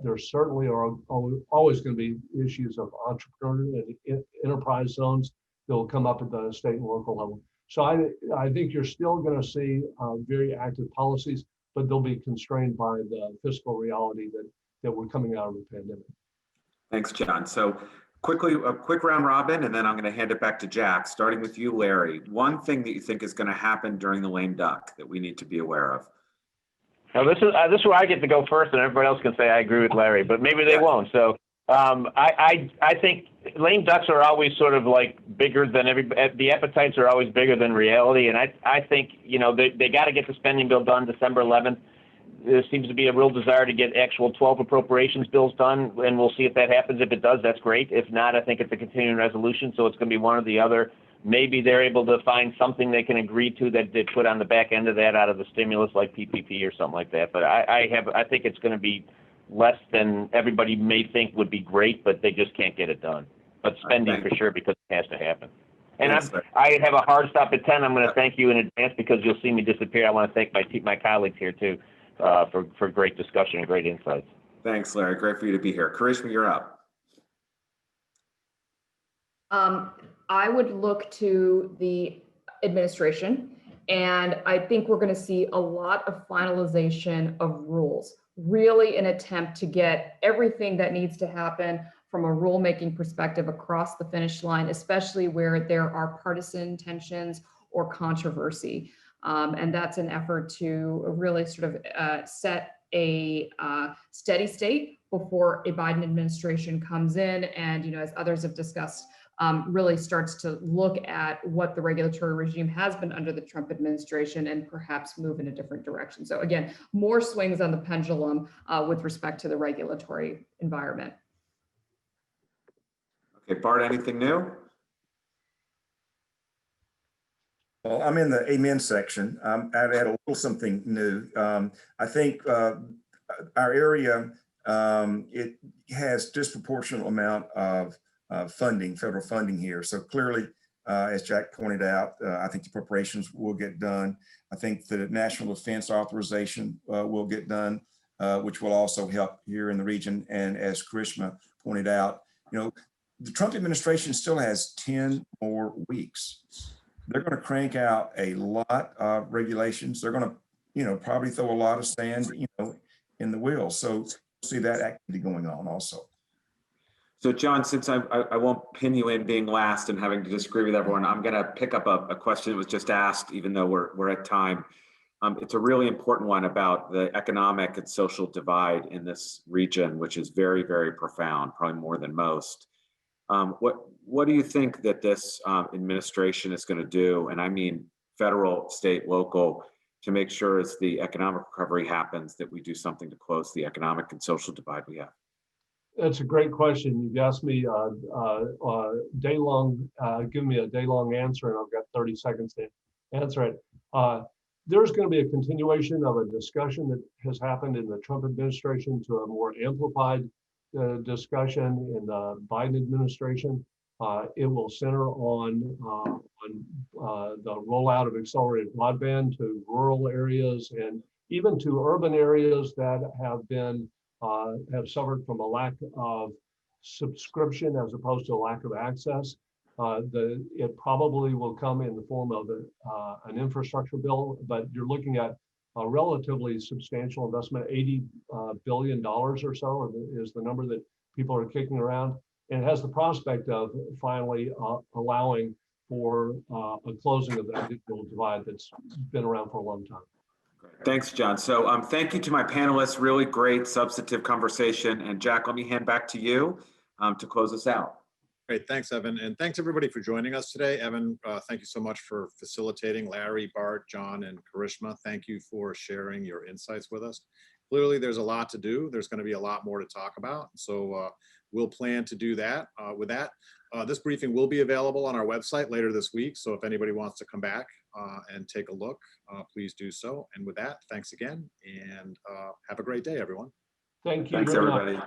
There certainly are always going to be issues of entrepreneur and enterprise zones that will come up at the state and local level. So I think you're still going to see very active policies, but they'll be constrained by the fiscal reality that we're coming out of the pandemic. Thanks, John. So quickly, a quick round robin, and then I'm going to hand it back to Jack, starting with you, Larry. One thing that you think is going to happen during the lame duck that we need to be aware of? Now, this is where I get to go first, and everybody else can say I agree with Larry, but maybe they won't. So I think lame ducks are always sort of like bigger than the appetites are always bigger than reality. And I think, you know, they got to get the spending bill done December 11th. There seems to be a real desire to get actual 12 appropriations bills done, and we'll see if that happens. If it does, that's great. If not, I think it's a continuing resolution, so it's going to be one or the other. Maybe they're able to find something they can agree to that they put on the back end of that out of the stimulus, like PPP or something like that. But I think it's going to be less than everybody may think would be great, but they just can't get it done. But spending for sure, because it has to happen. And I have a hard stop at 10. I'm going to thank you in advance because you'll see me disappear. I want to thank my colleagues here too for great discussion and great insights. Thanks, Larry. Great for you to be here. Karishma, you're up. I would look to the administration, and I think we're going to see a lot of finalization of rules, really an attempt to get everything that needs to happen from a rulemaking perspective across the finish line, especially where there are partisan tensions or controversy. And that's an effort to really sort of set a steady state before a Biden administration comes in and, you know, as others have discussed, really starts to look at what the regulatory regime has been under the Trump administration and perhaps move in a different direction. So again, more swings on the pendulum with respect to the regulatory environment. Okay, Bart, anything new? Well, I'm in the amen section. I'd add a little something new. I think our area, it has disproportionate amount of funding, federal funding here. So clearly, as Jack pointed out, I think the appropriations will get done. I think the national defense authorization will get done, which will also help here in the region. And as Karishma pointed out, you know, the Trump administration still has 10 more weeks. They're going to crank out a lot of regulations. They're going to, you know, probably throw a lot of sand, you know, in the wheels. So we'll see that activity going on also. So John, since I won't pin you in being last and having to disagree with everyone, I'm going to pick up a question that was just asked, even though we're at time. It's a really important one about the economic and social divide in this region, which is very, very profound, probably more than most. What do you think that this administration is going to do, and I mean federal, state, local, to make sure as the economic recovery happens that we do something to close the economic and social divide we have? That's a great question. You've asked me day-long, give me a day-long answer, and I've got 30 seconds to answer it. There's going to be a continuation of a discussion that has happened in the Trump administration to a more amplified discussion in the Biden administration. It will center on the rollout of accelerated broadband to rural areas and even to urban areas that have suffered from a lack of subscription as opposed to a lack of access. It probably will come in the form of an infrastructure bill, but you're looking at a relatively substantial investment, $80 billion or so is the number that people are kicking around. And it has the prospect of finally allowing for a closing of that digital divide that's been around for a long time. Thanks, John. So thank you to my panelists. Really great substantive conversation. And Jack, let me hand back to you to close us out. Great, thanks, Evan. And thanks everybody for joining us today. Evan, thank you so much for facilitating. Larry, Bart, John, and Karishma, thank you for sharing your insights with us. Clearly, there's a lot to do. There's going to be a lot more to talk about. So we'll plan to do that. With that, this briefing will be available on our website later this week. So if anybody wants to come back and take a look, please do so. And with that, thanks again, and have a great day, everyone. Thank you. Thanks, very much. everybody.